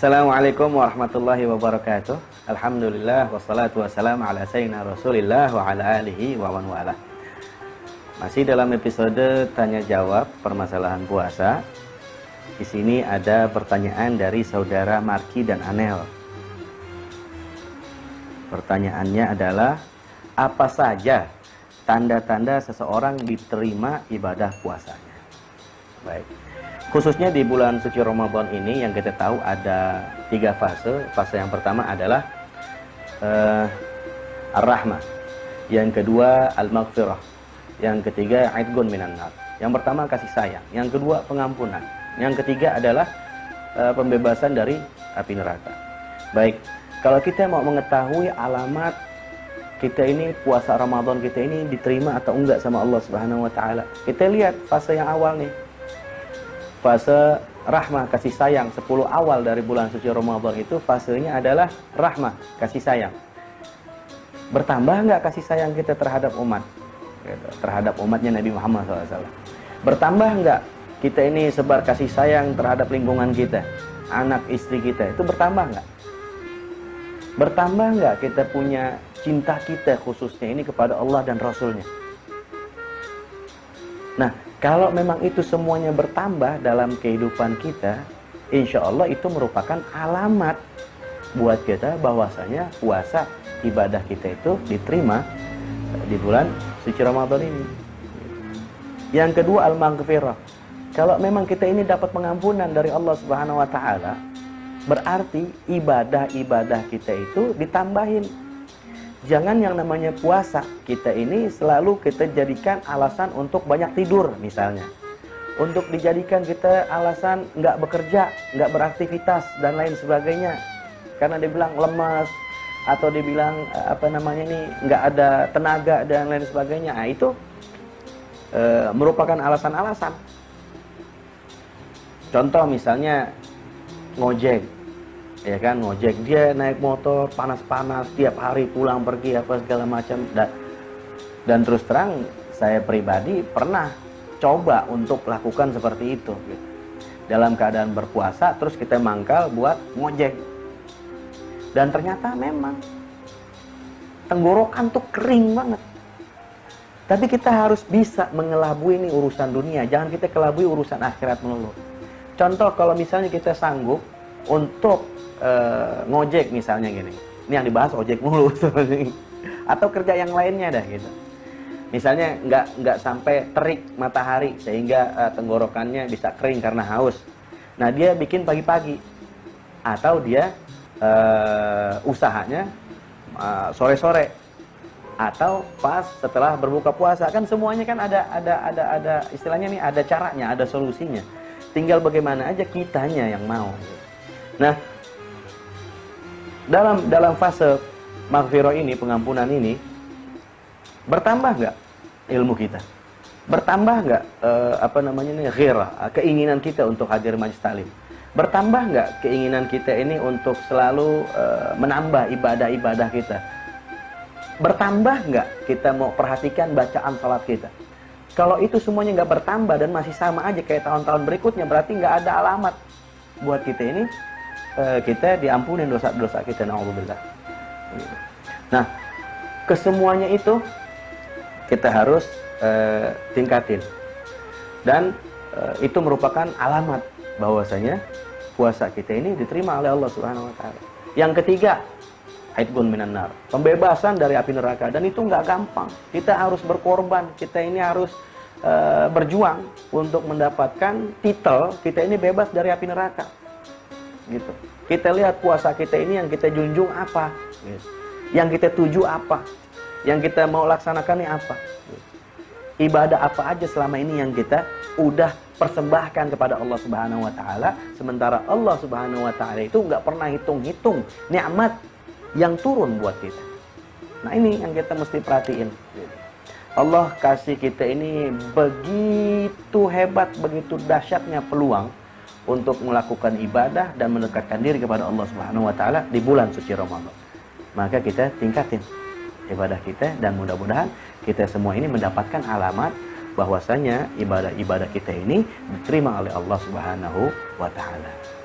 Assalamualaikum warahmatullahi wabarakatuh. Alhamdulillah wassalatu wassalamu ala sayyidina Rasulillah wa ala alihi wa man walah. Masih dalam episode tanya jawab permasalahan puasa. Di sini ada pertanyaan dari saudara Marki dan Anel. Pertanyaannya adalah, apa saja tanda-tanda seseorang diterima ibadah puasanya? Baik. Khususnya di bulan suci Ramadan ini yang kita tahu ada 3 fase. Fase yang pertama adalah ar-rahmah. Yang kedua al-maghfirah. Yang ketiga aidgun minan nar. Yang pertama kasih sayang. Yang kedua pengampunan. Yang ketiga adalah pembebasan dari api neraka. Baik, kalau kita mau mengetahui alamat kita ini puasa Ramadan kita ini diterima atau enggak sama Allah Subhanahu wa taala, kita lihat fase yang awal nih. Fase rahmah, kasih sayang. 10 awal dari bulan suci Ramadan itu fasenya adalah rahmah, kasih sayang. Bertambah nggak kasih sayang kita terhadap umat, terhadap umatnya Nabi Muhammad SAW? Bertambah nggak kita ini sebar kasih sayang terhadap lingkungan kita, anak istri kita, itu bertambah nggak? Bertambah nggak kita punya cinta kita khususnya ini kepada Allah dan Rasulnya? Nah, kalau memang itu semuanya bertambah dalam kehidupan kita, insya Allah itu merupakan alamat buat kita bahwasanya puasa ibadah kita itu diterima di bulan suci Ramadan ini. Yang kedua al-maghfirah. Kalau memang kita ini dapat pengampunan dari Allah Subhanahu wa taala, berarti ibadah-ibadah kita itu ditambahin. Jangan yang namanya puasa kita ini selalu kita jadikan alasan untuk banyak tidur misalnya. Untuk dijadikan kita alasan nggak bekerja, nggak beraktivitas dan lain sebagainya. Karena dibilang lemas atau dibilang nggak ada tenaga dan lain sebagainya. Nah, itu merupakan alasan-alasan. Contoh misalnya ngojek. Ya kan, ngojek, dia naik motor panas-panas tiap hari pulang pergi apa segala macam, dan terus terang saya pribadi pernah coba untuk lakukan seperti itu gitu. Dalam keadaan berpuasa terus kita mangkal buat ngojek, dan ternyata memang tenggorokan tuh kering banget. Tapi kita harus bisa mengelabui ini urusan dunia, jangan kita kelabui urusan akhirat melulu. Contoh, kalau misalnya kita sanggup untuk ngojek misalnya gini, ini yang dibahas ojek mulu atau kerja yang lainnya dah gitu. Misalnya nggak sampai terik matahari sehingga tenggorokannya bisa kering karena haus. Nah, dia bikin pagi-pagi atau dia usahanya sore-sore atau pas setelah berbuka puasa. Kan semuanya kan ada istilahnya nih, ada caranya, ada solusinya. Tinggal bagaimana aja kitanya yang mau. Nah, dalam fase maghfirah ini, pengampunan ini, bertambah nggak ilmu kita? Bertambah nggak ghirah, keinginan kita untuk hadir majlis taklim? Bertambah nggak keinginan kita ini untuk selalu menambah ibadah-ibadah kita? Bertambah nggak kita mau perhatikan bacaan salat kita? Kalau itu semuanya nggak bertambah dan masih sama aja kayak tahun-tahun berikutnya, berarti nggak ada alamat buat kita ini kita diampuni dosa-dosa kita, na'udzubillah. Nah, kesemuanya itu kita harus tingkatin, dan itu merupakan alamat bahwasanya puasa kita ini diterima oleh Allah Subhanahu wa taala. Yang ketiga, aidgun minan nar, pembebasan dari api neraka, dan itu nggak gampang. Kita harus berkorban, kita ini harus berjuang untuk mendapatkan titel kita ini bebas dari api neraka. Gitu. Kita lihat puasa kita ini yang kita junjung apa, gitu. Yang kita tuju apa, yang kita mau laksanakan ini apa, gitu. Ibadah apa aja selama ini yang kita udah persembahkan kepada Allah Subhanahu wa taala, sementara Allah Subhanahu wa taala itu nggak pernah hitung-hitung nikmat yang turun buat kita. Nah, ini yang kita mesti perhatiin, gitu. Allah kasih kita ini begitu hebat, begitu dahsyatnya peluang untuk melakukan ibadah dan mendekatkan diri kepada Allah Subhanahu wa taala di bulan suci Ramadan. Maka kita tingkatin ibadah kita, dan mudah-mudahan kita semua ini mendapatkan alamat bahwasanya ibadah-ibadah kita ini diterima oleh Allah Subhanahu wa taala.